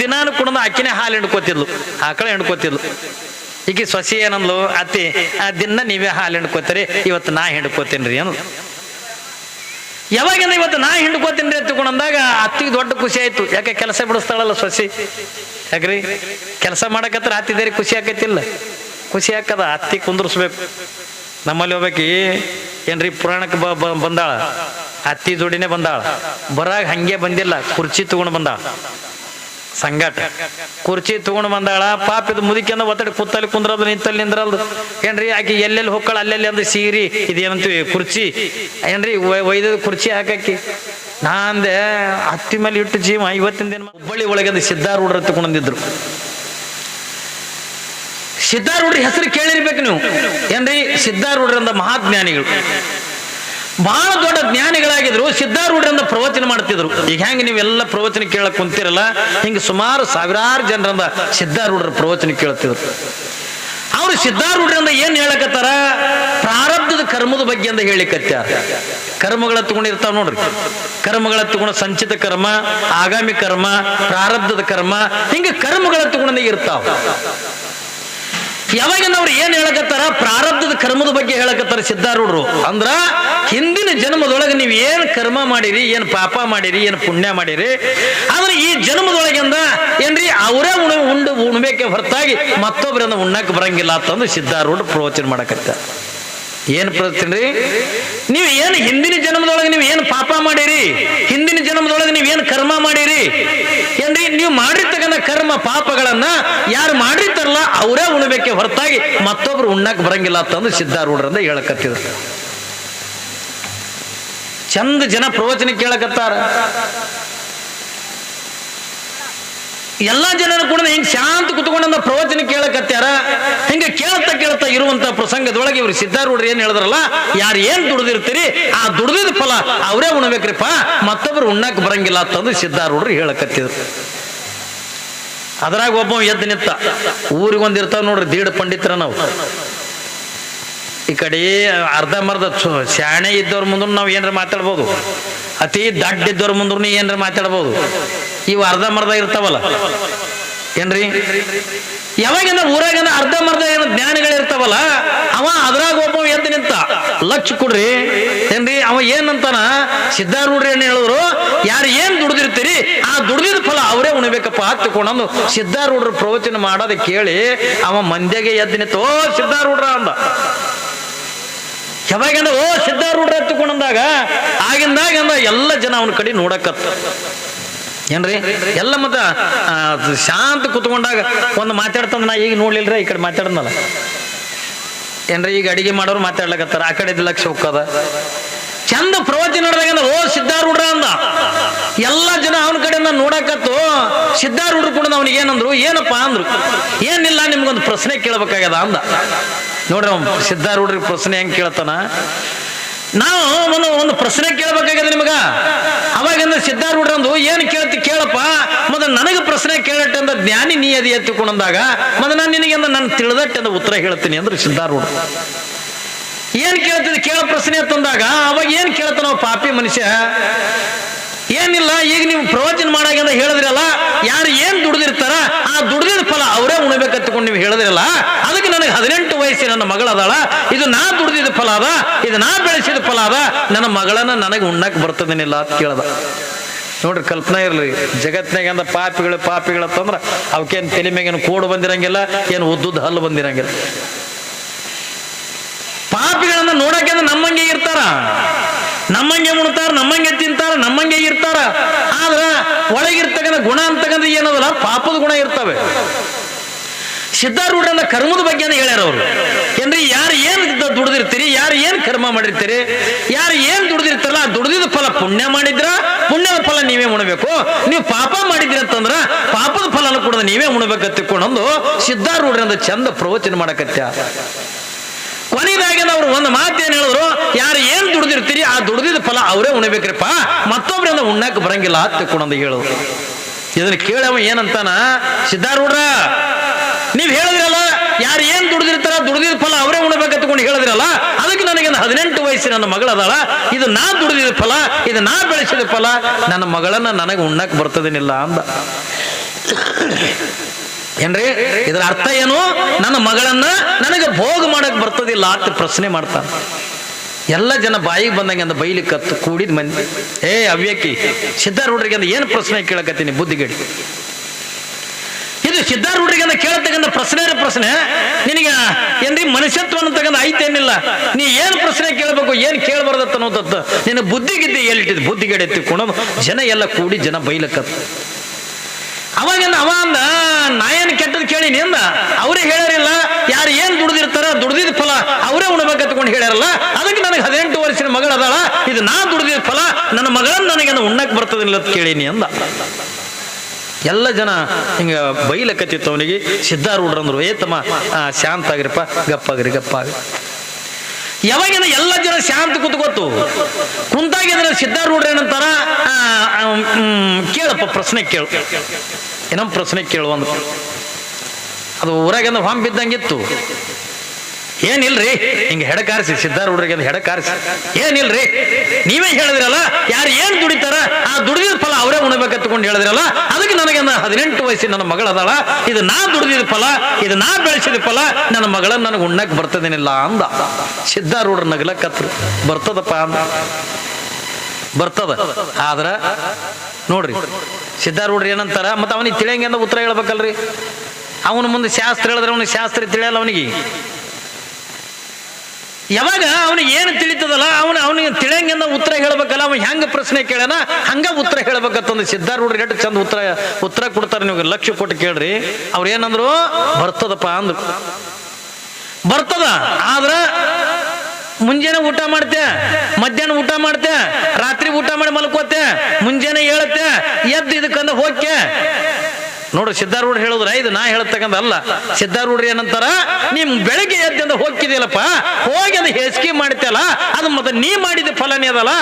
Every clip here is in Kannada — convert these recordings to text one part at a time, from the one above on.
ದಿನಾನು ಕುಣದ ಆಕಿನೇ ಹಾಲು ಹಿಂಡ್ಕೋತಿದ್ಲು, ಆಕಳ ಹಿಂಡ್ಕೋತಿದ್ಲು. ಈಗ ಸೊಸಿ ಏನಂದ್ಲು, ಅತ್ತಿ ದಿನ ನೀವೇ ಹಾಲು ಹಿಂಡ್ಕೋತೀರಿ, ಇವತ್ತು ನಾ ಹಿಂಡ್ಕೋತೀನಿ ಅನ್ನು. ಯಾವಾಗಿಂದ ಇವತ್ತು ನಾ ಹಿಂಡ್ಕೋತೀನಿ ರೀ ತಗೊಂಡಂದಾಗ ಅತ್ತಿಗೆ ದೊಡ್ಡ ಖುಷಿ ಆಯ್ತು. ಯಾಕೆ ಕೆಲಸ ಬಿಡಿಸ್ತಾಳಲ್ಲ ಸೊಸಿ, ಯಾಕ್ರಿ ಕೆಲಸ ಮಾಡಕತ್ರ ಅತ್ತಿದೇರಿ ಖುಷಿ ಆಕೈತಿಲ್ಲ, ಖುಷಿ ಆಕದ. ಅತ್ತಿ ಕುಂದ್ರಿಸ್ಬೇಕು. ನಮ್ಮಲ್ಲಿ ಹೋಗ್ಬೇಕಿ ಏನ್ರಿ ಪುರಾಣಕ್ಕೆ ಬಂದಾಳ, ಅತ್ತಿ ಜೋಡಿನೇ ಬಂದಾಳ. ಬರಾಗ ಹಂಗೆ ಬಂದಿಲ್ಲ, ಕುರ್ಚಿ ತಗೊಂಡು ಬಂದಾಳ. ಸಂಗಾಟ ಕುರ್ಚಿ ತಗೊಂಡು ಬಂದಾಳ. ಪಾಪ ಇದು ಮುದುಕಿಂದ ಒತ್ತಡ ಕೂತಲ್ಲಿ ಕುಂದ್ರದು, ನಿಂತಲ್ಲಿ ನಿಂದ್ರಲ್ದು ಏನ್ರಿ. ಆಕಿ ಎಲ್ಲೆಲ್ಲಿ ಹೋಗ್ಕಳ ಅಲ್ಲೆಲ್ಲಿ ಅಂದ್ ಸೀರಿ ಇದೇನಂತೀವಿ ಕುರ್ಚಿ ಏನ್ರಿ, ಒಯ್ದ ಕುರ್ಚಿ ಹಾಕಿ. ನಾ ಅಂದೆ ಹತ್ತಿ ಮೇಲೆ ಇಟ್ಟು ಜೀವ. ಇವತ್ತಿನ ದಿನ ಹುಬ್ಬಳ್ಳಿ ಒಳಗೆ ಸಿದ್ಧಾರೂಢರು ತಗೊಂಡಿದ್ರು. ಸಿದ್ಧಾರೂಢ್ರ ಹೆಸರು ಕೇಳಿರ್ಬೇಕು ನೀವು ಏನ್ರಿ. ಸಿದ್ಧಾರೂಢರಂದ ಮಹಾಜ್ಞಾನಿಗಳು, ಬಹಳ ದೊಡ್ಡ ಜ್ಞಾನಿಗಳಾಗಿದ್ರು. ಸಿದ್ಧಾರೂಢರಿಂದ ಪ್ರವಚನ ಮಾಡ್ತಿದ್ರು. ಈಗ ಹೆಂಗೆ ನೀವೆಲ್ಲ ಪ್ರವಚನ ಕೇಳಕ್ ಕುಂತಿರಲ್ಲ, ಹಿಂಗೆ ಸುಮಾರು ಸಾವಿರಾರು ಜನರಿಂದ ಸಿದ್ಧಾರೂಢರ ಪ್ರವಚನ ಕೇಳ್ತಿದ್ರು. ಅವ್ರು ಸಿದ್ಧಾರೂಢರಿಂದ ಏನ್ ಹೇಳಕತ್ತಾರ, ಪ್ರಾರಬ್ಧದ ಕರ್ಮದ ಬಗ್ಗೆ ಅಂತ ಹೇಳಿಕತ್ಯಾರ. ಕರ್ಮಗಳ ತಗೊಂಡಿರ್ತಾವ ನೋಡ್ರಿ, ಕರ್ಮಗಳ ತಗೊಂಡ ಸಂಚಿತ ಕರ್ಮ, ಆಗಾಮಿ ಕರ್ಮ, ಪ್ರಾರಬ್ಧದ ಕರ್ಮ, ಹಿಂಗೆ ಕರ್ಮಗಳ ತಗೊಂಡ ಇರ್ತಾವ. ಯಾವಾಗಿಂದ ಅವ್ರು ಏನ್ ಹೇಳಕತ್ತಾರ, ಪ್ರಾರಬ್ಧದ ಕರ್ಮದ ಬಗ್ಗೆ ಹೇಳಕತ್ತಾರ ಸಿದ್ಧಾರೂಢರು. ಅಂದ್ರ ಹಿಂದಿನ ಜನ್ಮದೊಳಗೆ ನೀವು ಏನ್ ಕರ್ಮ ಮಾಡಿರಿ, ಏನ್ ಪಾಪ ಮಾಡಿರಿ, ಏನ್ ಪುಣ್ಯ ಮಾಡಿರಿ, ಆದ್ರೆ ಈ ಜನ್ಮದೊಳಗಿಂದ ಏನ್ರಿ ಅವರೇ ಉಣ್ಬೇಕೆ ಹೊರತಾಗಿ ಮತ್ತೊಬ್ಬರಿಂದ ಉಣ್ಣಕ್ ಬರಂಗಿಲ್ಲ ಅಂತಂದು ಸಿದ್ಧಾರೂಢರು ಪ್ರವಚನ ಮಾಡಕತ್ತಾರ. ಏನ್ ಪ್ರವಚನ ರೀ, ನೀವು ಏನು ಹಿಂದಿನ ಜನ್ಮದೊಳಗೆ ನೀವು ಏನು ಪಾಪ ಮಾಡಿರಿ, ಹಿಂದಿನ ಜನ್ಮದೊಳಗೆ ನೀವು ಏನು ಕರ್ಮ ಮಾಡಿರಿ ಏನ್ರಿ, ನೀವು ಮಾಡಿರ್ತಕ್ಕಂಥ ಕರ್ಮ ಪಾಪಗಳನ್ನ ಯಾರು ಮಾಡಿರ್ತಾರಲ್ಲ ಅವರೇ ಉಣ್ಬೇಕೆ ಹೊರತಾಗಿ ಮತ್ತೊಬ್ರು ಉಣ್ಣಕ್ ಬರಂಗಿಲ್ಲ ಅಂತಂದು ಸಿದ್ಧಾರೂಢರಿಂದ ಹೇಳಕತ್ತಿದ್ರು. ಚಂದ ಜನ ಪ್ರವಚನ ಕೇಳಕತ್ತಾರ. ಎಲ್ಲಾ ಜನರು ಕೂಡ ಹಿಂಗ್ ಶಾಂತ ಕುತ್ಕೊಂಡ ಪ್ರವಚನ ಕೇಳಕತ್ಯಾರ. ಹಿಂಗ ಕೇಳ್ತಾ ಇರುವಂತ ಪ್ರಸಂಗದೊಳಗೆ ಇವ್ರು ಸಿದ್ಧಾರೂಢರು ಏನ್ ಹೇಳಿದ್ರಲ್ಲ, ಯಾರು ಏನ್ ದುಡ್ದಿರ್ತೀರಿ ಆ ದುಡ್ದಿದ ಫಲ ಅವರೇ ಉಣ್ಬೇಕ್ರಿಪ್ಪ, ಮತ್ತೊಬ್ರು ಉಣ್ಣಕ್ ಬರಂಗಿಲ್ಲ ಅಂತಂದು ಸಿದ್ಧಾರೂಢರು ಹೇಳಕತ್ತಿದ್ರು. ಅದ್ರಾಗ ಒಬ್ಬ ಎದ್ದು ನಿಂತ. ಊರಿಗೊಂದಿರ್ತಾವ ನೋಡ್ರಿ ದೀಡ್ ಪಂಡಿತರ ನಾವು. ಈ ಕಡೆ ಅರ್ಧ ಮರ್ಧ ಶಾಣೆ ಇದ್ದವ್ರ ಮುಂದೆ ನಾವು ಏನಾರ ಮಾತಾಡ್ಬೋದು, ಅತಿ ದಡ್ಡ ಇದ್ದವ್ರ ಮುಂದೆ ಏನಾರ ಮಾತಾಡ್ಬೋದು. ಇವು ಅರ್ಧ ಮರ್ಧ ಇರ್ತಾವಲ್ಲ ಏನ್ರಿ, ಯಾವಾಗಿಂದ ಊರಾಗ ಅರ್ಧ ಮರ್ಧ ಏನು ಜ್ಞಾನಿಗಳಿರ್ತಾವಲ್ಲ, ಅವ ಅದ್ರಾಗ ಒಬ್ಬ ಎದ್ದು ನಿಂತ. ಲಕ್ಷ ಕೊಡ್ರಿ ಏನ್ರಿ, ಅವ ಏನಂತಾನ, ಸಿದ್ಧಾರೂಢರು ಏನ್ ಹೇಳಿದ್ರು, ಯಾರು ಏನ್ ದುಡ್ದಿರ್ತೀರಿ ಆ ದುಡ್ದಿದ ಫಲ ಅವರೇ ಉಣ್ಬೇಕಪ್ಪ ಹತ್ತುಕೊಂಡು ಸಿದ್ಧಾರೂಢರು ಪ್ರವಚನ ಮಾಡೋದ ಕೇಳಿ ಅವ ಮಂದ್ಯಾಗೆ ಎದ್ದು ನಿಂತ, ಓ ಸಿದ್ಧಾರೂಢರ ಅಂದ. ಯಾವಾಗಿಂದ ಓ ಸಿದ್ಧಾರೂಢರ ಹತ್ತುಕೊಂಡಂದಾಗ ಆಗಿಂದಾಗ ಎಲ್ಲ ಜನ ಅವನ ಕಡೆ ನೋಡಕತ್ತ ಏನ್ರಿ. ಎಲ್ಲ ಮತ್ತ ಶಾಂತ ಕುತ್ಕೊಂಡಾಗ ಒಂದು ಮಾತಾಡ್ತಂದ, ನಾ ಈಗ ನೋಡ್ಲಿಲ್ರ ಈ ಕಡೆ ಮಾತಾಡದ್ನಲ್ಲ ಏನ್ರಿ. ಈಗ ಅಡಿಗೆ ಮಾಡೋರು ಮಾತಾಡ್ಲಕತ್ತಾರ, ಆ ಕಡೆ ಲಕ್ಷ ಹೋಗ್ಕದ. ಚಂದ ಪ್ರವಚನ ನಡೆದಾಗ ಓ ಸಿದ್ಧಾರೂಢರ ಅಂದ. ಎಲ್ಲ ಜನ ಅವನ ಕಡೆಯಿಂದ ನೋಡಕತ್ತು. ಸಿದ್ಧಾರೂಢರು ಕೂಡ ಅವನಿಗೆ ಏನಂದ್ರು, ಏನಪ್ಪಾ ಅಂದ್ರು. ಏನಿಲ್ಲ, ನಿಮ್ಗೊಂದು ಪ್ರಶ್ನೆ ಕೇಳಬೇಕಾಗ್ಯದ ಅಂದ. ನೋಡ್ರಿ ಸಿದ್ಧಾರೂಢರಿಗೆ ಪ್ರಶ್ನೆ ಹೆಂಗ್ ಕೇಳ್ತಾನ, ನಾವು ಒಂದು ಪ್ರಶ್ನೆ ಕೇಳಬೇಕಾಗ್ಯದ ನಿಮಗ. ಅವಾಗಿಂದ ಸಿದ್ಧಾರೂಢರಂದು ಏನು ಕೇಳಪ್ಪ, ಮೊದಲು ನನಗೆ ಪ್ರಶ್ನೆ ಕೇಳಟ್ಟೆ ಅಂದ ಜ್ಞಾನಿ ನೀ ಅದಿ ಎತ್ತಿಕೊಂಡಂದಾಗ ಮೊದಲು ನಾನು ನಿನಗೆ ನಾನು ತಿಳಿದಟ್ಟೆ ಅಂದ ಉತ್ತರ ಹೇಳ್ತೀನಿ ಅಂದ್ರೆ ಸಿದ್ಧಾರೂಢ. ಏನ್ ಕೇಳ್ತೀನಿ ಕೇಳ ಪ್ರಶ್ನೆ ಅಂತಂದಾಗ ಅವಾಗ ಏನ್ ಕೇಳ್ತಾನ ಪಾಪಿ ಮನುಷ್ಯ, ಏನಿಲ್ಲ, ಈಗ ನೀವು ಪ್ರವಚನ ಮಾಡಾಗಿಂದ ಹೇಳಿದ್ರಲ್ಲ, ಯಾರು ಏನ್ ದುಡ್ದಿರ್ತಾರ ಆ ದುಡ್ದಿದ ಫಲ ಅವರೇ ಉಣ್ಬೇಕಂತಕೊಂಡು ನೀವು ಹೇಳಿದ್ರಲ್ಲ, ಅದಕ್ಕೆ ನನಗೆ 18 ವಯಸ್ಸಿನ ನನ್ನ ಮಗಳದಾಳ, ಇದು ನಾ ದುಡ್ದಿದ ಫಲ ಅದ, ಇದು ನಾ ಬೆಳೆಸಿದ ಫಲ ಅದ, ನನ್ನ ಮಗಳನ್ನ ನನಗೆ ಉಣ್ಣಕ್ ಬರ್ತದೇನಿಲ್ಲ ಅಂತ ಕೇಳ್ದ. ನೋಡ್ರಿ ಕಲ್ಪನಾ ಇರ್ಲಿ, ಜಗತ್ನಾಗ ಪಾಪಿಗಳು ಅಂತಂದ್ರ ಅವಕ್ಕೇನು ತಲೆ ಮ್ಯಾಗೇನು ಕೋಡು ಬಂದಿರಂಗಿಲ್ಲ, ಏನು ಉದ್ದುದ್ದು ಹಲ್ಲು ಬಂದಿರಂಗಿಲ್ಲ. ಪಾಪಿಗಳನ್ನ ನೋಡಕ್ಕೆ ನಮ್ಮಂಗೆ ಇರ್ತಾರ, ನಮ್ಮಂಗೆ ಉಣ್ತಾರ, ನಮ್ಮಂಗೆ ತಿಂತಾರ, ನಮ್ಮಂಗೆ ಇರ್ತಾರ. ಆದ್ರ ಒಳಗಿರ್ತಕ್ಕಂಥ ಗುಣ ಅಂತಕ್ಕಂಥ ಏನದಲ್ಲ ಪಾಪದ ಗುಣ ಇರ್ತವೆ. ಸಿದ್ಧಾರೂಢರನ್ನ ಕರ್ಮದ ಬಗ್ಗೆ ಹೇಳ್ಯಾರ ಅವರು ಏನ್ರಿ. ಯಾರು ಏನ್ ದುಡ್ದಿರ್ತೀರಿ, ಯಾರು ಏನ್ ಕರ್ಮ ಮಾಡಿರ್ತೀರಿ, ಯಾರು ಏನ್ ದುಡ್ದಿರ್ತಾರಲ್ಲ ಆ ದುಡ್ದಿದ ಫಲ ಪುಣ್ಯ ಮಾಡಿದ್ರ ಪುಣ್ಯದ ಫಲ ನೀವೇ ಉಣ್ಬೇಕು, ನೀವು ಪಾಪ ಮಾಡಿದ್ರಿ ಅಂತಂದ್ರ ಪಾಪದ ಫಲನ ಕೂಡ ನೀವೇ ಉಣ್ಬೇಕಂತ ತಿಳ್ಕೊಂಡು ಸಿದ್ಧಾರೂಢರಿಂದ ಚಂದ ಪ್ರವಚನ ಮಾಡಕತ್ಯ. ಕೊನೆಯದಾಗಿ ಅವ್ರು ಒಂದು ಮಾತೇನು ಹೇಳಿದ್ರು, ಯಾರು ಏನ್ ದುಡ್ದಿರ್ತೀರಿ ಆ ದುಡ್ದಿದ ಫಲ ಅವರೇ ಉಣ್ಬೇಕ್ರಿಪ್ಪ, ಮತ್ತೊಬ್ಬರಿಂದ ಉಣ್ಣಕ್ ಬರಂಗಿಲ್ಲ ಅಂತ ತಿಳ್ಕೊಂಡು ಹೇಳಿದ್ರು. ಇದನ್ನ ಕೇಳವ ಏನಂತಾನ, ಸಿದ್ಧಾರೂಢರ ನೀವ್ ಹೇಳಿದ್ರಲ್ಲ ಯಾರು ಏನ್ ದುಡ್ದಿರ್ತಾರ ದುಡ್ದಿದ ಫಲ ಅವರೇ ಉಣ್ಬೇಕಂತಕೊಂಡು ಹೇಳಿದ್ರಲ್ಲ, ಅದಕ್ಕೆ ನನಗೆ 18 ವಯಸ್ಸಿನ ನನ್ನ ಮಗಳದಾಳ, ಇದು ನಾ ದುಡ್ದಿದ ಫಲ, ಇದು ನಾ ಬೆಳೆಸಿದ ಫಲ, ನನ್ನ ಮಗಳನ್ನ ನನಗೆ ಉಣ್ಣಕ್ ಬರ್ತದೇನಿಲ್ಲ ಅಂದ. ಏನ್ರಿ ಇದರ ಅರ್ಥ ಏನು? ನನ್ನ ಮಗಳನ್ನ ನನಗೆ ಭೋಗ ಮಾಡಕ್ ಬರ್ತದಿಲ್ಲ ಅಂತ ಪ್ರಶ್ನೆ ಮಾಡ್ತಾನೆ. ಎಲ್ಲ ಜನ ಬಾಯಿಗೆ ಬಂದಂಗೆ ಅಂದ ಬೈಲಿಕ್ಕೆ ಕತ್ತು ಕೂಡಿದ ಮಂದಿ, ಅವ್ಯಾಕಿ ಸಿದ್ಧಾರೂಢರಿಗೆ ಅಂದ ಏನು ಪ್ರಶ್ನೆ ಕೇಳಕತ್ತೀನಿ ಬುದ್ಧಿಗೇಡಿ. ಇದು ಸಿದ್ಧಾರೂಢರಿಗೆ ಅಂದ ಕೇಳತಕ್ಕಂಥ ಪ್ರಶ್ನೆ ನಿನಗೆ ಏನ್ರಿ ಮನುಷ್ಯತ್ವವನ್ನು ತಗೊಂಡ ಐತೇನಿಲ್ಲ. ನೀ ಏನು ಪ್ರಶ್ನೆ ಕೇಳಬೇಕು, ಏನು ಕೇಳಬಾರ್ದತ್ತ ಅನ್ನೋದತ್ತ ನಿನ್ನ ಬುದ್ಧಿಗಿದ್ದೆ ಎಲ್ಲಿಟ್ಟಿದ್ದು ಬುದ್ಧಿಗೇಡಿ ಎತ್ತಿಕೊಂಡು ಜನ ಎಲ್ಲ ಕೂಡಿ ಜನ ಬೈಲಕತ್ತು. ಅವಾಗಂದ ಅವ ಅಂದ ನಾ ಏನು ಕೆಟ್ಟದ್ದು ಕೇಳಿನಿ ಅಂದ. ಅವರೇ ಹೇಳ್ಯಾರಿಲ್ಲ, ಯಾರು ಏನ್ ದುಡ್ದಿರ್ತಾರ ದುಡ್ದಿದ ಫಲ ಅವರೇ ಉಣ್ಬೇಕತ್ಕೊಂಡು ಹೇಳ್ಯಾರಲ್ಲ. ಅದಕ್ಕೆ ನನಗೆ 18 ವರ್ಷದ ಮಗಳ ಅದಾಳ, ಇದು ನಾ ದುಡ್ದಿದ ಫಲ, ನನ್ನ ಮಗಳನ್ನ ನನಗೆ ಉಣ್ಣಕ್ ಬರ್ತದಿಲ್ಲ ಅಂತ ಕೇಳೀನಿ ಅಂದ. ಎಲ್ಲ ಜನ ಹಿಂಗ ಬೈಲಕತ್ತಿತ್ತು ಅವನಿಗೆ. ಸಿದ್ಧಾರೂಢರಂದ್ರು ತಮ್ಮ ಶಾಂತ ಆಗಿರಪ್ಪ, ಗಪ್ಪಾಗ್ರಿ ಗಪ್ಪಾಗ್ರಿ. ಯಾವಾಗಿಂದ ಎಲ್ಲ ಜನ ಶಾಂತ ಕೂತ್ಕೋತು ಕುಂತಾಗಿದ್ರೆ ಸಿದ್ಧಾರೂಢ್ರ ಏನಂತಾರ, ಕೇಳಪ್ಪ ಪ್ರಶ್ನೆ ಕೇಳು, ಏನಮ್ಮ ಪ್ರಶ್ನೆ ಕೇಳು ಅಂದ್ರು. ಅದು ಊರಾಗಿಂದ ಹೊಂಬ್ ಬಿದ್ದಂಗಿತ್ತು. ಏನಿಲ್ರಿ ಹಿಂಗೆ ಹೆಡಕಾರಿಸಿ ಸಿದ್ಧಾರೂಢರಿಗೆ ಹೆಡಕಾರಿಸಿ, ಏನಿಲ್ರಿ ನೀವೇ ಹೇಳಿದ್ರಲ್ಲ ಯಾರು ಏನ್ ದುಡಿತಾರ ಆ ದುಡಿದ ಫಲ ಅವರೇ ಉಣಬೇಕತ್ಕೊಂಡು ಹೇಳಿದ್ರಲ್ಲ, ಅದಕ್ಕೆ ನನಗೆ 18 ವಯಸ್ಸಿನ ನನ್ನ ಮಗಳದಾಳ, ಇದು ನಾ ದುಡಿದ ಫಲ, ಇದು ನಾ ಬೆಳೆಸಿದ ಫಲ, ನನ್ನ ಮಗಳನ್ನ ನನಗೆ ಉಣ್ಣಕ್ ಬರ್ತದೇನಿಲ್ಲ ಅಂದ. ಸಿದ್ಧಾರೂಢರು ನಗಲಕತ್ರು. ಬರ್ತದಪ್ಪ ಅಂದ, ಬರ್ತದ. ಆದ್ರ ನೋಡ್ರಿ ಸಿದ್ಧಾರೂಢರು ಏನಂತಾರ, ಮತ್ತೆ ಅವನಿಗೆ ತಿಳಿಯಂಗೆ ಅಂದ ಉತ್ತರ ಹೇಳ್ಬೇಕಲ್ರಿ. ಅವನ ಮುಂದೆ ಶಾಸ್ತ್ರ ಹೇಳಿದ್ರೆ ಅವನಿಗೆ ಶಾಸ್ತ್ರ ತಿಳಿಯಲ್ಲ. ಅವನಿಗೆ ಯಾವಾಗ ಅವನಿಗೆ ಏನು ತಿಳಿತದಲ್ಲ ಅವನಿಗೆ ತಿಳಿಯಂಗಿಂದ ಉತ್ತರ ಹೇಳ್ಬೇಕಲ್ಲ. ಅವನ್ ಹೆಂಗ ಪ್ರಶ್ನೆ ಕೇಳನ ಹಂಗ ಉತ್ತರ ಹೇಳ್ಬೇಕಂತಂದು ಸಿದ್ಧಾರೂಢರು ಎಷ್ಟು ಚಂದ ಉತ್ತರ ಕೊಡ್ತಾರೆ. ನೀವು ಲಕ್ಷ್ಯ ಕೊಟ್ಟು ಕೇಳ್ರಿ. ಅವ್ರ ಏನಂದ್ರು, ಬರ್ತದಪ್ಪ ಅಂದ್ರು. ಬರ್ತದ, ಆದ್ರ ಮುಂಜಾನೆ ಊಟ ಮಾಡ್ತೆ, ಮಧ್ಯಾಹ್ನ ಊಟ ಮಾಡ್ತೆ, ರಾತ್ರಿ ಊಟ ಮಾಡಿ ಮಲ್ಕೋತೆ, ಮುಂಜಾನೆ ಹೇಳತ್ತೆ, ಎದ್ದು ಇದಕ್ಕಂದ ಹೋಗ್ಕೆ. ನೋಡ್ರಿ ಸಿದ್ಧಾರೂಢ ಹೇಳಿದ್ರ, ಇದು ನಾ ಹೇಳ್ತಕ್ಕಂಥ ಅಲ್ಲ. ಸಿದ್ಧಾರೂಢ್ರ ಏನಂತಾರ, ನಿಮ್ ಬೆಳಗ್ಗೆ ಎದ್ದಿಂದ ಹೋಗ್ತಿದ್ಯಲ್ಲಪ್ಪ, ಹೋಗಿ ಅದು ಹೇಸಿಗೆ ಮಾಡ್ತಲ್ಲ, ಅದು ಮತ್ತೆ ನೀ ಮಾಡಿದ ಫಲನೇ ಅದಲ್ಲ,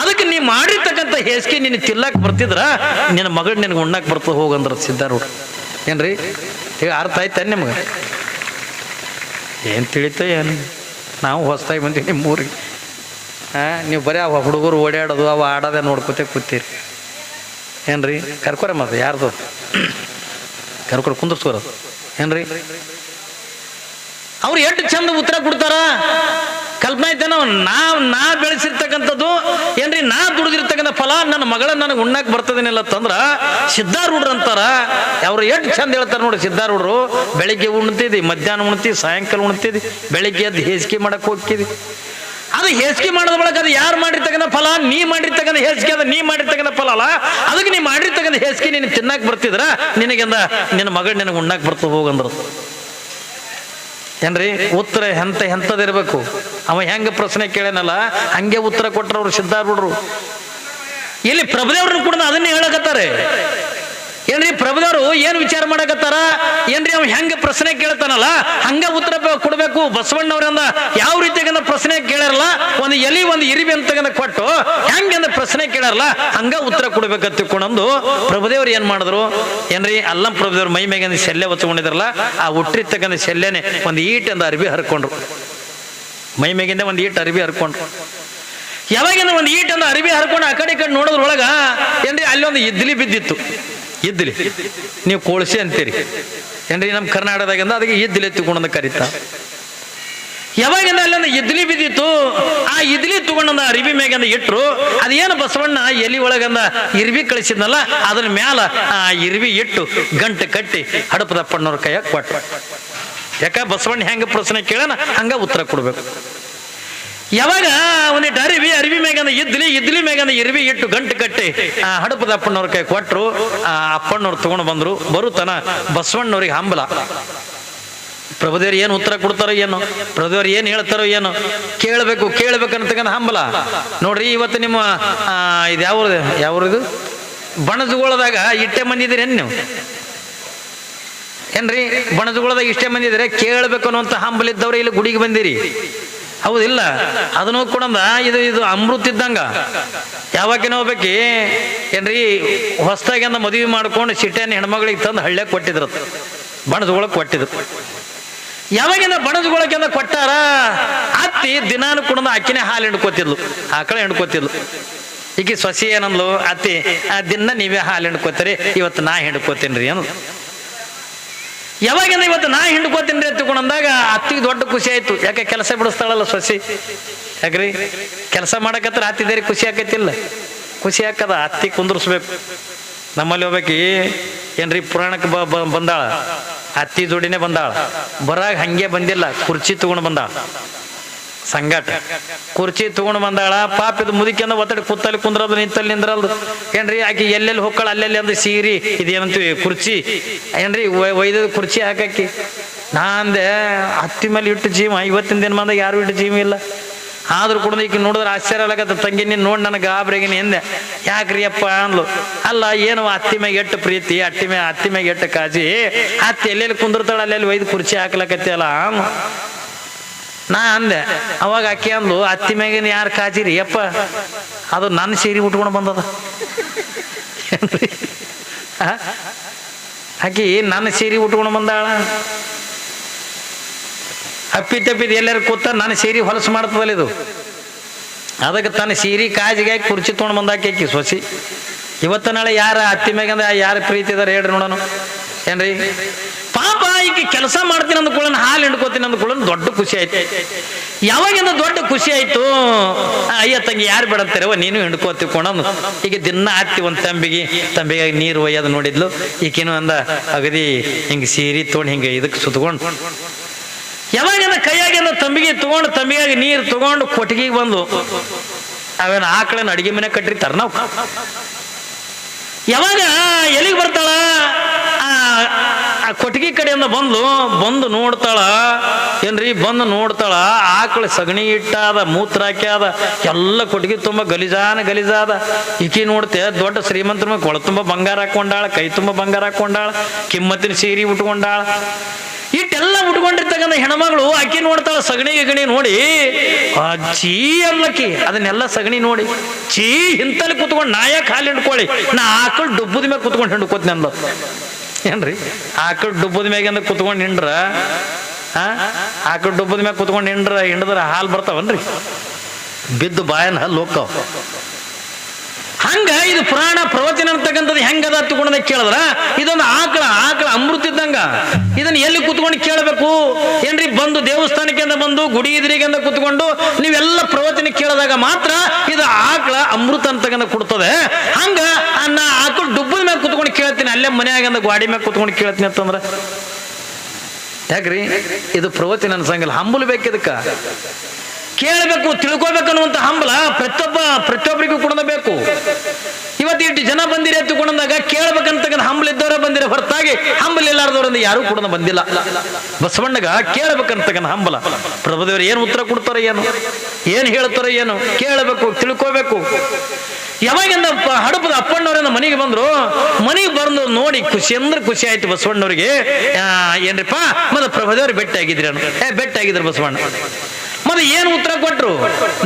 ಅದಕ್ಕೆ ನೀ ಮಾಡಿರ್ತಕ್ಕಂಥ ಹೇಸಿಗೆ ನಿನ್ನ ತಿಲ್ಲಕ್ ಬರ್ತಿದ್ರ ನಿನ್ನ ಮಗಳು ನಿನಗೆ ಉಣ್ಣಾಕ್ ಬರ್ತದ ಹೋಗಂದ್ರ ಸಿದ್ಧಾರೂಢ. ಏನ್ರಿ ಈಗ ಅರ್ಥ ಆಯ್ತ ನಿಮ್ಗೆ? ಏನ್ ತಿಳಿತ ಏನು? ನಾವು ಹೊಸದಾಗಿ ಬಂದೀವಿ ನಿಮ್ಮೂರಿಗೆ. ನೀವು ಬರೀ ಅವ ಹುಡುಗರು ಓಡಾಡೋದು ಅವ ಆಡೋದೇ ನೋಡ್ಕೊತ ಕೂತೀರಿ. ಏನ್ರಿ ಕರ್ಕೊರ ಮತ್ತೆ ಯಾರ್ದು ಕರ್ಕೊರ ಕುಂದರ್ಸ್ಕೋರದು. ಏನ್ರಿ ಅವ್ರು ಎಷ್ಟು ಚಂದ ಉತ್ತರ ಕೊಡ್ತಾರ. ಕಲ್ಪನೆ ಐತೇನ, ನಾ ಬೆಳೆಸಿರ್ತಕ್ಕಂಥದ್ದು ಏನ್ರಿ, ನಾ ದುಡಿದಿರ್ತಕ್ಕಂಥ ಫಲ ನನ್ನ ಮಗಳ ನನಗೆ ಉಣ್ಣಾಕ್ ಬರ್ತದೇನಿಲ್ಲ ಅಂತಂದ್ರ ಸಿದ್ಧಾರೂಢರು ಅಂತಾರ. ಅವ್ರು ಎಷ್ಟು ಚಂದ ಹೇಳ್ತಾರ ನೋಡಿ ಸಿದ್ಧಾರೂಢರು. ಬೆಳಿಗ್ಗೆ ಉಣ್ತಿದ್ದಿ, ಮಧ್ಯಾಹ್ನ ಉಣ್ತಿ, ಸಾಯಂಕಾಲ ಉಣ್ತಿದ್ದಿ, ಬೆಳಿಗ್ಗೆ ಎದ್ದು ಹೇಸಿಗೆ ಮಾಡಕ್ ಹೋಗ್ತಿದ್ದಿ. ಅದು ಹೇಸಿಗೆ ಮಾಡೋದ ಬಳಕ ಅದು ಯಾರು ಮಾಡಿರ್ತಕ್ಕಂಥ ಫಲ, ನೀ ಮಾಡಿರ್ತಕ್ಕಂಥ ಹೇಸಿಗೆ ಅದ ನೀ ಮಾಡಿರ್ತಕ್ಕಂಥ ಫಲ ಅಲ್ಲ. ಅದಕ್ಕೆ ನೀ ಮಾಡಿರ್ತಕ್ಕಂಥ ಹೇಸಿಗೆ ನೀನು ತಿನ್ನಾಕ್ ಬರ್ತಿದ್ರ ನಿನಗೆಂದ ನಿನ್ನ ಮಗಳು ನಿನಗೆ ಉಣ್ಣಾಕ್ ಬರ್ತದ ಹೋಗಂದ್ರು. ಏನ್ರಿ ಉತ್ತರ ಎಂತದಿರ್ಬೇಕು. ಅವ ಹೆಂಗ ಪ್ರಶ್ನೆ ಕೇಳೇನಲ್ಲ ಹಂಗೆ ಉತ್ತರ ಕೊಟ್ಟರವ್ರು ಸಿದ್ಧಾರೂಢರು. ಇಲ್ಲಿ ಪ್ರಭುದೇವ್ರನ್ನ ಕೂಡ ಅದನ್ನೇ ಹೇಳಕತ್ತಾರೆ. ಏನ್ರಿ ಪ್ರಭುದೇವರು ಏನ್ ವಿಚಾರ ಮಾಡಕತ್ತಾರ, ಏನ್ರಿ ಅವ್ ಹೆಂಗ ಪ್ರಶ್ನೆ ಕೇಳ್ತಾನಲ್ಲ ಹಂಗ ಉತ್ತರ ಕೊಡ್ಬೇಕು. ಬಸವಣ್ಣವ್ರಿಂದ ಯಾವ ರೀತಿಯಾಗ ಪ್ರಶ್ನೆ ಕೇಳಾರಲ್ಲ, ಒಂದು ಎಲಿ ಒಂದು ಇರಿವಿ ಅಂತ ಕೊಟ್ಟು ಹೆಂಗಂದ ಪ್ರಶ್ನೆ ಕೇಳಾರಲ್ಲ ಹಂಗ ಉತ್ತರ ಕೊಡ್ಬೇಕಂತ ತಿಳ್ಕೊಂಡು ಪ್ರಭುದೇವ್ರು ಏನ್ ಮಾಡಿದ್ರು, ಏನ್ರಿ ಅಲ್ಲಂ ಪ್ರಭುದೇವ್ರ ಮೈ ಮೇಗಂದ ಶಲ್ಯ ಹೊಚ್ಕೊಂಡಿದ್ರಲ್ಲ, ಆ ಹುಟ್ಟಿರ್ತಕ್ಕಂಥ ಶಲ್ಯನೇ ಒಂದು ಈಟಂದ ಅರ್ಬಿ ಹರ್ಕೊಂಡ್ರು. ಮೈ ಮೇಗಿಂದ ಒಂದು ಈಟ್ ಅರ್ಬಿ ಹರ್ಕೊಂಡ್ರು. ಯಾವಾಗಿಂದ ಒಂದು ಈಟಂದ ಅರ್ಬಿ ಹರ್ಕೊಂಡು ಆ ಕಡೆ ಈ ಕಡೆ ನೋಡೋದ್ರೊಳಗ ಏನ್ರಿ ಅಲ್ಲಿ ಒಂದು ಇದ್ಲಿ ಬಿದ್ದಿತ್ತು. ಇದ್ಲಿ ನೀವು ಕೋಳಸಿ ಅಂತೀರಿ ಏನ್ರಿ, ನಮ್ಮ ಕರ್ನಾಟಕದಾಗಿಂದ ಅದಕ್ಕೆ ಇದ್ಲಿ ಎತ್ತಿಕೊಂಡ ಕರೀತ. ಯಾವಾಗಿಂದ ಅಲ್ಲೊಂದು ಇದ್ಲಿ ಬಿದ್ದಿತ್ತು, ಆ ಇದ್ಲಿ ತಗೊಂಡ ಅರಿವಿ ಮ್ಯಾಗಂದ ಇಟ್ರು. ಅದೇನು ಬಸವಣ್ಣ ಎಲಿ ಒಳಗಂದ ಇರ್ವಿ ಕಳಿಸಿದ್ನಲ್ಲ ಅದ್ರ ಮ್ಯಾಲ ಆ ಇರ್ವಿ ಇಟ್ಟು ಗಂಟು ಕಟ್ಟಿ ಹಡಪದಪ್ಪಣ್ಣವ್ರ ಕೈಯಾಗ ಕೊಟ್ರು. ಯಾಕ ಬಸವಣ್ಣ ಹೆಂಗ ಪ್ರಶ್ನೆ ಕೇಳೋಣ ಹಂಗ ಉತ್ತರ ಕೊಡ್ಬೇಕು. ಯಾವಾಗ ಒಂದಿಟ್ಟು ಅರಿವಿ ಮೇಗಂದ ಇದ್ಲಿ ಮೇಗಂದ ಇರ್ವಿ ಇಟ್ಟು ಗಂಟು ಕಟ್ಟಿ ಆ ಹಡಪದ ಅಪ್ಪಣ್ಣವ್ರ ಕೈ ಕೊಟ್ರು. ಆ ಅಪ್ಪಣ್ಣವ್ರು ತಗೊಂಡು ಬಂದ್ರು. ಬರುತ್ತಾನ ಬಸವಣ್ಣವ್ರಿಗೆ ಹಂಬಲ. ಪ್ರಭುದೇವ್ರು ಏನು ಉತ್ತರ ಕೊಡ್ತಾರೋ ಏನೋ, ಪ್ರಭುದೇವ್ರು ಏನು ಹೇಳ್ತಾರೋ ಏನೋ, ಕೇಳ್ಬೇಕಂತಕ್ಕಂಥ ಹಂಬಲ. ನೋಡ್ರಿ ಇವತ್ತು ನಿಮ್ಮ ಇದು ಯಾವ್ದು ಬಣಜುಗೋಳದಾಗ ಇಷ್ಟೇ ಮಂದಿ ಇದ್ದೀರಿ ನೀವು? ಏನ್ರಿ ಬಣಜುಗೋಳದಾಗ ಇಷ್ಟೇ ಮಂದಿ ಇದ್ರೆ ಕೇಳ್ಬೇಕು ಅನ್ನುವಂಥ ಹಂಬಲ ಇದ್ದವ್ರೆ ಇಲ್ಲಿ ಗುಡಿಗೆ ಬಂದಿರಿ. ಹೌದಿಲ್ಲ? ಅದನ್ನು ಕೂಡ ಇದು ಅಮೃತ ಇದ್ದಂಗ. ಯಾವಾಗಿನ ಹೋಗ್ಬೇಕಿ ಏನ್ರಿ ಹೊಸದಾಗಿಂದ ಮದುವೆ ಮಾಡ್ಕೊಂಡು ಸಿಟ್ಟೆಯನ್ನು ಹೆಣ್ಮಗಳಿಗೆ ತಂದು ಹಳ್ಳ್ಯಾಗ ಕೊಟ್ಟಿದ್ರು, ಬಣಜುಗೋಳಕ್ಕೆ ಕೊಟ್ಟಿದ್ರು. ಯಾವಾಗಿಂದ ಬಣಜುಗೋಳಕ್ಕಿಂದ ಕೊಟ್ಟಾರ, ಅತ್ತಿ ದಿನಾನು ಕೂಡ ಆಕಿನೇ ಹಾಲು ಹಿಂಡ್ಕೋತಿದ್ಲು, ಆಕಳ ಹಿಂಡ್ಕೋತಿದ್ಲು. ಈಗ ಸೊಸಿ ಏನಂದ್ಲು, ಅತ್ತಿ ದಿನ ನೀವೇ ಹಾಲು ಹಿಂಡ್ಕೋತೀರಿ, ಇವತ್ತು ನಾ ಹಿಂಡ್ಕೋತೀನಿ ರೀ ಅನ್ನೋದು. ಯಾವಾಗಿಂದ ಇವತ್ತು ನಾ ಹಿಂಡ್ಕೋತೀನಿ ರೀ ಅಂದಾಗ ಅತ್ತಿಗೆ ದೊಡ್ಡ ಖುಷಿ ಆಯ್ತು. ಯಾಕೆ ಕೆಲಸ ಬಿಡಿಸ್ತಾಳಲ್ಲ ಸೊಸಿ. ಯಾಕ್ರಿ ಕೆಲಸ ಮಾಡಕತ್ರ ಅತ್ತಿದೇರಿ ಖುಷಿ ಆಕೈತಿಲ್ಲ? ಖುಷಿ ಆಕದ. ಅತ್ತಿ ಕುಂದ್ರಿಸ್ಬೇಕು. ನಮ್ಮಲ್ಲಿ ಹೋಗ್ಬೇಕು ಏನ್ರಿ ಪುರಾಣಕ್ಕೆ ಬಂದಾಳ, ಅತ್ತಿ ಜೋಡಿನೇ ಬಂದಾಳ. ಬರಾಗ ಹಂಗೆ ಬಂದಿಲ್ಲ, ಕುರ್ಚಿ ತಗೊಂಡು ಬಂದಾಳ. ಸಂಗಾಟ ಕುರ್ಚಿ ತಗೊಂಡು ಬಂದಾಳ. ಪಾಪ ಇದು ಮುದುಕಿಂದ ಒತ್ತಡ ಕೂತಲ್ಲಿ ಕುಂದ್ರದು, ನಿಂತಲ್ಲಿ ನಿಂದ್ರಲ್ದು ಏನ್ರಿ. ಆಕಿ ಎಲ್ಲೆಲ್ಲಿ ಹೋಗ್ಕಳ ಅಲ್ಲೆಲ್ಲಿ ಅಂದ್ ಸೀರಿ ಇದೇನಂತೀವಿ ಕುರ್ಚಿ ಏನ್ರಿ ಒಯ್ದ ಕುರ್ಚಿ ಹಾಕಿ. ನಾ ಅಂದೆ ಹತ್ತಿ ಮೇಲೆ ಇಟ್ಟು ಜೀವ, ಇವತ್ತಿನ ದಿನ ಮಂದಾಗ ಯಾರು ಇಟ್ಟು ಜೀವ ಇಲ್ಲ. ಆದ್ರೂ ಕೂಡ ಈಗ ನೋಡಿದ್ರೆ ಆಶ್ಚರ್ಯ ಆಗತ್ತ. ತಂಗಿ ನೀನು ನೋಡಿ ನನಗೆ ಗಾಬ್ರಿಗಿನ ಎಂದೆ. ಯಾಕ್ರಿ ಅಪ್ಪ ಅಂದ್ಲು. ಅಲ್ಲ ಏನು ಅತ್ತಿ ಮ್ಯಾಗ ಎಟ್ಟು ಪ್ರೀತಿ, ಅತ್ತಿ ಮ್ಯಾಗ ಎಟ್ಟು ಕಾಜಿ, ಅತ್ತಿ ಎಲ್ಲೆಲ್ಲಿ ಕುಂದಿರ್ತಾಳ ಅಲ್ಲೆಲ್ಲಿ ಒಯ್ದು ಕುರ್ಚಿ ಹಾಕ್ಲಕತ್ತಿಯಲ್ಲ. ನಾ ಅಂದೆ. ಅವಾಗ ಅಕ್ಕಿ ಅಂದ್ಲು, ಅತ್ತಿ ಮ್ಯಾಗಿನ ಯಾರು ಕಾಜಿರಿ ಯಪ್ಪ, ಅದು ನನ್ನ ಸೀರೆ ಉಟ್ಕೊಂಡು ಬಂದದ. ಆಕಿ ನನ್ನ ಸೀರೆ ಉಟ್ಕೊಂಡು ಬಂದಾಳ. ಅಪ್ಪಿತಪ್ಪಿದ ಎಲ್ಲರೂ ಕೂತ ನನ್ನ ಸೀರೆ ಹೊಲಸು ಮಾಡ್ತದಲ್ಲ ಇದು. ಅದಕ್ಕೆ ತನ್ನ ಸೀರೆ ಕಾಜಿಗೆ ಕುರ್ಚಿ ತೊಗೊಂಡು ಬಂದಾಕಿ ಆಕಿ ಸೊಸಿ. ಇವತ್ತು ನಾಳೆ ಯಾರ ಅತ್ತಿ ಮ್ಯಾಗಂದ್ರೆ ಯಾರು ಪ್ರೀತಿ ಇದಾರೆ ಹೇಳ್ರಿ ನೋಡೋಣ ಏನ್ರಿ. ಪಾಪ ಈಗ ಕೆಲಸ ಮಾಡ್ತೀನಿ ಅಂದ್ಕೊಳ್ಳೋಣ, ಹಾಲು ಹಿಂಡ್ಕೋತೀನಿ ಅಂದ್ಕೊಳ್ಳೋಣ, ದೊಡ್ಡ ಖುಷಿ ಆಯ್ತು. ಯಾವಾಗಿಂದ ದೊಡ್ಡ ಖುಷಿ ಆಯ್ತು, ಅಯ್ಯ ತಂಗಿ ಯಾರು ಬಿಡತ್ತಾರವ ನೀನು ಹಿಂಡ್ಕೋತಿಕೊಂಡು ಈಗ ದಿನ ಹತ್ತಿ ಒಂದು ತಂಬಿಗೆ ನೀರು ಒಯ್ಯೋದು ನೋಡಿದ್ಲು. ಈಕಿನೂ ಅಂದ ಅಗದಿ ಹಿಂಗೆ ಸೀರೆ ತೊಗೊಂಡು ಹಿಂಗೆ ಇದಕ್ಕೆ ಸುತ್ಕೊಂಡು ಯಾವಾಗಿಂದ ಕೈಯಾಗಿಂದ ತಂಬಿಗೆ ತಗೊಂಡು ತಂಬಿಗಾಗಿ ನೀರು ತಗೊಂಡು ಕೊಟ್ಟಿಗೆಗೆ ಬಂದು ಅವೇನು ಆಕಳನ್ನ ಅಡಿಗೆ ಮನೆ ಕಟ್ಟಿರ್ತಾರ ನಾವು. ಯಾವಾಗ ಎಲ್ಲಿಗೆ ಬರ್ತಾಳ, ಆ ಕೊಟ್ಟಿಗೆ ಕಡೆಯಿಂದ ಬಂದು ನೋಡ್ತಾಳ ಏನ್ರಿ. ಬಂದು ನೋಡ್ತಾಳ ಆಕಳ ಸಗಣಿ ಇಟ್ಟಾದ, ಮೂತ್ರ ಹಾಕ್ಯಾದ, ಎಲ್ಲ ಕೊಟ್ಟಿಗೆ ತುಂಬ ಗಲೀಜಾದ. ಈಕಿ ನೋಡ್ತೆ ದೊಡ್ಡ ಶ್ರೀಮಂತರ ಮೇಲೆ ಕೊಳ ತುಂಬ ಬಂಗಾರ ಹಾಕೊಂಡಾಳ, ಕೈ ತುಂಬ ಬಂಗಾರ ಹಾಕೊಂಡಾಳ, ಕಿಮ್ಮತ್ತಿನ ಸೀರೆ ಉಟ್ಕೊಂಡಾಳ. ಇಟ್ಟೆಲ್ಲ ಉಟ್ಕೊಂಡಿರ್ತಕ್ಕಂಥ ಹೆಣ್ಮಗಳು ಆಕಿ ನೋಡ್ತಾಳ ಸಗಣಿ ಗಿಗಣಿ ನೋಡಿ, ಚೀ ಅಲ್ಲಕ್ಕಿ ಅದನ್ನೆಲ್ಲ ಸಗಣಿ ನೋಡಿ ಚೀ ಇಂತಲ್ಲಿ ಕುತ್ಕೊಂಡು ನಾಯಕ್ ಹಾಲು ಹಿಂಡ್ಕೊಳ್ಳಿ, ನಾ ಆಕಳು ಡುಬ್ಬದ ಮ್ಯಾಗ ಕುತ್ಕೊಂಡು ಹಿಂಡ್ಕೋತೀನಿ ಅಂದ. ಏನ್ರಿ ಆಕಳು ಡುಬ್ಬದ ಮ್ಯಾಗಿಂದ ಕುತ್ಕೊಂಡು ಹಿಂಡ್ರ, ಆಕಳು ಡುಬ್ಬದ ಮ್ಯಾಗ ಕುತ್ಕೊಂಡು ಹಿಂಡಿದ್ರ ಹಾಲು ಬರ್ತಾವನ್ರಿ, ಬಿದ್ದು ಬಾಯನ ಹಾಲು ಹೋಗ್ತಾವ. ಹಂಗ ಇದು ಪುರಾಣ ಪ್ರವಚನ ಅಂತಕ್ಕಂಥದ್ದು ಹೆಂಗದ ತಗೊಂಡ ಕೇಳಿದ್ರ ಇದೊಂದು ಆಕಳ ಅಮೃತ ಇದ್ದಂಗ. ಇದನ್ನ ಎಲ್ಲಿ ಕುತ್ಕೊಂಡು ಕೇಳಬೇಕು ಏನ್ರಿ, ಬಂದು ದೇವಸ್ಥಾನಕ್ಕೆ ಬಂದು ಗುಡಿ ಎದುರಿಗೆ ಕುತ್ಕೊಂಡು ನೀವೆಲ್ಲ ಪ್ರವಚನ ಕೇಳಿದಾಗ ಮಾತ್ರ ಇದು ಆಕಳ ಅಮೃತ ಅಂತಕ್ಕಂಥ ಕೊಡ್ತದೆ. ಹಂಗ ನಾ ಆಕಳ ಡುಬ್ಬದ ಮ್ಯಾಗ ಕುತ್ಕೊಂಡು ಕೇಳ್ತೀನಿ, ಅಲ್ಲೇ ಮನ್ಯಾಗಂದ ಗಾಡಿ ಮ್ಯಾಗ ಕುತ್ಕೊಂಡು ಕೇಳ್ತೀನಿ ಅಂತಂದ್ರ ಯಾಕ್ರಿ ಇದು ಪ್ರವಚನ ಅನ್ಸಂಗಿಲ್ಲ. ಹಂಬಲ್ ಬೇಕಿದಕ್ಕ ಕೇಳಬೇಕು, ತಿಳ್ಕೊಬೇಕನ್ನುವಂತ ಹಂಬಲ ಪ್ರತಿಯೊಬ್ಬರಿಗೂ ಕೂಡ ಬೇಕು. ಇವತ್ತು ಇಟ್ಟು ಜನ ಬಂದಿರಿ ಎತ್ತುಕೊಂಡಾಗ ಕೇಳ್ಬೇಕಂತಕ್ಕಂಥ ಹಂಬಲ ಇದ್ದವರ ಬಂದಿರ ಹೊರತಾಗಿ ಹಂಬಲ ಇಲ್ಲಾರ್ದವ್ರಿಂದ ಯಾರು ಕೂಡ ಬಂದಿಲ್ಲ. ಬಸವಣ್ಣಗ ಕೇಳ್ಬೇಕಂತಕ್ಕಂಥ ಹಂಬಲ. ಪ್ರಭುದೇವರು ಏನು ಉತ್ತರ ಕೊಡ್ತಾರ, ಏನು ಹೇಳ್ತಾರ, ಏನು ಕೇಳಬೇಕು, ತಿಳ್ಕೋಬೇಕು. ಯಾವಾಗಿಂದ ಹಡಪದ ಅಪ್ಪಣ್ಣವರಿಂದ ಮನೆಗೆ ಬಂದ್ರು, ಮನೆಗೆ ಬಂದು ನೋಡಿ ಖುಷಿ ಅಂದ್ರೆ ಖುಷಿ ಆಯ್ತು ಬಸವಣ್ಣವ್ರಿಗೆ. ಏನ್ರಿಪ್ಪ ಮತ್ತೆ ಪ್ರಭುದೇವ್ರು ಭೇಟಿ ಆಗಿದ್ರಿ ಭೇಟಿ ಆಗಿದ್ರು ಬಸವಣ್ಣ. ಮತ್ತೆ ಏನು ಉತ್ತರ ಕೊಟ್ರು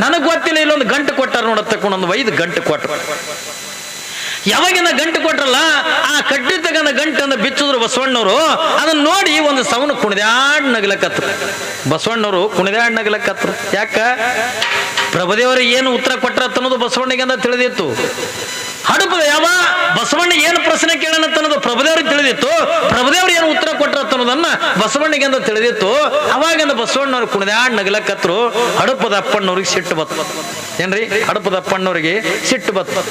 ನನಗ್ ಗೊತ್ತಿಲ್ಲ. ಇಲ್ಲೊಂದು ಗಂಟು ಕೊಟ್ಟಾರ ನೋಡ, ತಕೊಂಡೊಂದು 5 ಗಂಟು ಕೊಟ್ರು. ಯಾವಾಗಿಂದ ಗಂಟು ಕೊಟ್ರಲ್ಲ ಆ ಕಟ್ಟಿರ್ತಕ್ಕಂಥ ಗಂಟನ್ನು ಬಿಚ್ಚಿದ್ರು ಬಸವಣ್ಣವರು. ಅದನ್ನ ನೋಡಿ ಒಂದು ಸವನು ಕುಣಿದಾಡ್ ನಗಲಕತ್ರು. ಬಸವಣ್ಣವರು ಕುಣಿದಾಡ್ ನಗಲಕತ್ರು. ಯಾಕ ಪ್ರಭುದೇವರು ಏನು ಉತ್ತರ ಕೊಟ್ರ ಅನ್ನೋದು ಬಸವಣ್ಣಿಗೆ ಅಂತ ತಿಳಿದಿತ್ತು. ಹಡಪದ ಯಾವ ಬಸವಣ್ಣ ಏನು ಪ್ರಶ್ನೆ ಕೇಳೋಣ ಅನ್ನೋದು ಪ್ರಭುದೇವ್ರಿಗೆ ತಿಳಿದಿತ್ತು. ಪ್ರಭುದೇವ್ರು ಏನು ಉತ್ತರ ಕೊಟ್ರ ಅನ್ನೋದನ್ನ ಬಸವಣ್ಣಿಗೆ ಅಂತ ತಿಳಿದಿತ್ತು. ಅವಾಗಿಂದ ಬಸವಣ್ಣವ್ರು ಕುಣಿದಾಡ್ ನಗಲಕತ್ರು. ಹಡಪದ ಅಪ್ಪಣ್ಣವ್ರಿಗೆ ಸಿಟ್ಟು ಬತ್ತು. ಏನ್ರಿ ಹಡಪದ ಅಪ್ಪಣ್ಣವ್ರಿಗೆ ಸಿಟ್ಟು ಬತ್ತು.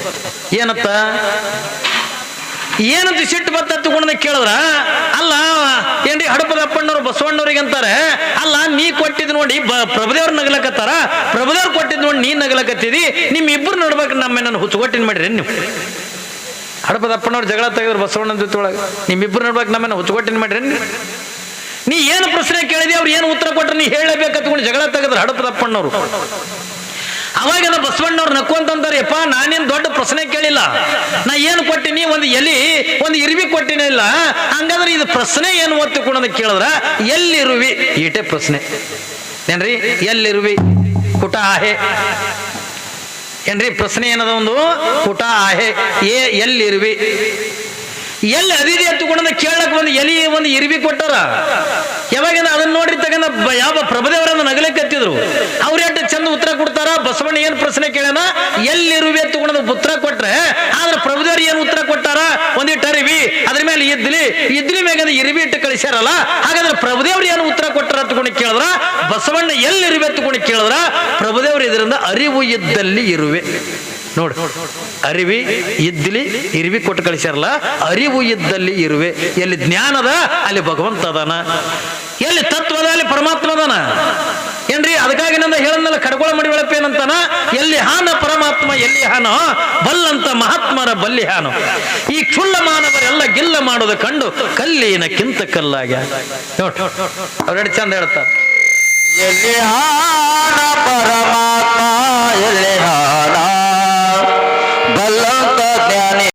ಏನಂತ ಸಿಟ್ಟು ಬತ್ತ ತಗೊಂಡ ಕೇಳಿದ್ರ, ಅಲ್ಲ ಏನ್ರಿ ಹಡಪದ ಅಪ್ಪಣ್ಣವ್ರು ಬಸವಣ್ಣವ್ರಿಗೆ ಅಂತಾರೆ, ಅಲ್ಲ ನೀ ಕೊಟ್ಟಿದ್ ನೋಡಿ ಪ್ರಭುದೇವ್ರು ನಗಲಕತ್ತಾರ, ಪ್ರಭುದೇವ್ರು ಕೊಟ್ಟಿದ್ ನೋಡಿ ನೀ ನಗಲಕತ್ತಿದಿ, ನಿಮ್ ಇಬ್ರು ನೋಡ್ಬೇಕು ನಮ್ಮನ್ನ ಹುಚ್ಚುಗೊಟ್ಟಿನ ಮಾಡ್ರಿ. ನೀವು ಹಡಪದ ಅಪ್ಪಣ್ಣವ್ರು ಜಗಳ ತೆಗೆದ್ರು ಬಸವಣ್ಣನ ಜೊತೆ ಒಳಗೆ, ನಿಮ್ಮಿಬ್ರು ನೋಡ್ಬೇಕು ನಮ್ಮನ್ನ ಹುಚ್ಚುಗೊಟ್ಟಿನ ಮಾಡ್ರಿ. ನೀ ಏನು ಪ್ರಶ್ನೆ ಕೇಳಿದಿ, ಅವ್ರು ಏನು ಉತ್ತರ ಕೊಟ್ರೆ ನೀ ಹೇಳಬೇಕಂತಕೊಂಡು ಜಗಳ ತೆಗೆದ್ರು ಹಡಪದ ಅಪ್ಪಣ್ಣವ್ರು. ಅವಾಗೆಲ್ಲ ಬಸವಣ್ಣವ್ರು ನಕ್ಕೊಂತಂತಾರೆ, ಯಪ್ಪ ನಾನೇನು ದೊಡ್ಡ ಪ್ರಶ್ನೆ ಕೇಳಿಲ್ಲ, ನಾ ಏನು ಕೊಟ್ಟಿನಿ, ಒಂದು ಎಲಿ ಒಂದು ಇರುವಿ ಕೊಟ್ಟಿನೇ ಇಲ್ಲ, ಹಂಗಾದ್ರೆ ಇದು ಪ್ರಶ್ನೆ ಏನು ಒತ್ತುಕೊಂಡು ಕೇಳಿದ್ರ ಎಲ್ಲಿರುವಿ ಈಟೆ ಪ್ರಶ್ನೆ. ಏನ್ರಿ ಎಲ್ಲಿರುವಿ ಕುಟ ಆಹೆ ಏನ್ರಿ ಪ್ರಶ್ನೆ ಏನದ ಒಂದು ಕುಟ ಆಹೆ ಎಲ್ಲಿರುವಿ ಎಲ್ಲಿ ಅದಿದೆ ಎತ್ತುಕೊಂಡ ಕೇಳಕ್ ಒಂದು ಎಲಿ ಒಂದು ಇರ್ವಿ ಕೊಟ್ಟಾರ. ಯಾವಾಗಿಂದ ಅದನ್ನ ನೋಡಿ ತಗೊಂಡ ಯಾವ ಪ್ರಭುದೇವರನ್ನ ನಗಲಿಕ್ಕೆ ಹತ್ತಿದ್ರು. ಅವ್ರ ಎಷ್ಟು ಚಂದ ಉತ್ತರ ಕೊಡ್ತಾರ. ಬಸವಣ್ಣ ಏನ್ ಪ್ರಶ್ನೆ ಕೇಳೋಣ, ಎಲ್ಲಿರುವೆ ಎತ್ತುಕೊಂಡ ಉತ್ತರ ಕೊಟ್ರೆ, ಆದ್ರೆ ಪ್ರಭುದೇವರು ಏನ್ ಉತ್ತರ ಕೊಟ್ಟಾರ, ಒಂದಿಟ್ಟು ಅರಿವಿ ಅದ್ರ ಮೇಲೆ ಇದ್ಲಿ ಮ್ಯಾಗ ಇರಿವಿ ಇಟ್ಟು ಕಳಿಸ್ಯಾರಲ್ಲ. ಹಾಗಾದ್ರೆ ಪ್ರಭುದೇವ್ರು ಏನು ಉತ್ತರ ಕೊಟ್ಟಾರ ಎತ್ತುಕೊಂಡು ಕೇಳಿದ್ರ, ಬಸವಣ್ಣ ಎಲ್ಲಿರುವೆ ಎತ್ತುಕೊಂಡು ಕೇಳಿದ್ರ, ಪ್ರಭುದೇವರು ಇದರಿಂದ ಅರಿವು ಇದ್ದಲ್ಲಿ ಇರುವೆ. ನೋಡು, ಅರಿವಿ ಇದ್ದಲ್ಲಿ ಇರಿವಿ ಕೊಟ್ಟು ಕಳಿಸ್ಯಾರಲ್ಲ, ಅರಿವು ಇದ್ದಲ್ಲಿ ಇರುವೆ. ಎಲ್ಲಿ ಜ್ಞಾನದ ಅಲ್ಲಿ ಭಗವಂತ ಅದಾನ, ಎಲ್ಲಿ ತತ್ವದ ಅಲ್ಲಿ ಪರಮಾತ್ಮ ಅದಾನ ಏನ್ರಿ. ಅದಕ್ಕಾಗಿ ನಂದ ಹೇಳದ್ನಲ್ಲ, ಕಡ್ಗೋಳ ಮಡಿ ಬೆಳಪ ಏನಂತಾನ, ಎಲ್ಲಿ ಹಾನ ಪರಮಾತ್ಮ ಎಲ್ಲಿ ಹಾನೋ ಬಲ್ಲಂತ ಮಹಾತ್ಮರ ಬಲ್ಲಿ ಹಾನು. ಈ ಕ್ಷುಲ್ಲ ಮಾನವರೆಲ್ಲ ಗಿಲ್ಲ ಮಾಡೋದು ಕಂಡು ಕಲ್ಲಿನಕ್ಕಿಂತ ಕಲ್ಲಾಗ್ಯ. ನೋಡ್ ಅವ್ರೆರಡು ಚಂದ ಹೇಳ್ತಾರೆ, ಎಲ್ಲಿ ಹಾನ ಪರಮಾತ್ಮ ಎಲ್ಲಿ ಹಾನ ಬಲ್ಲಂತ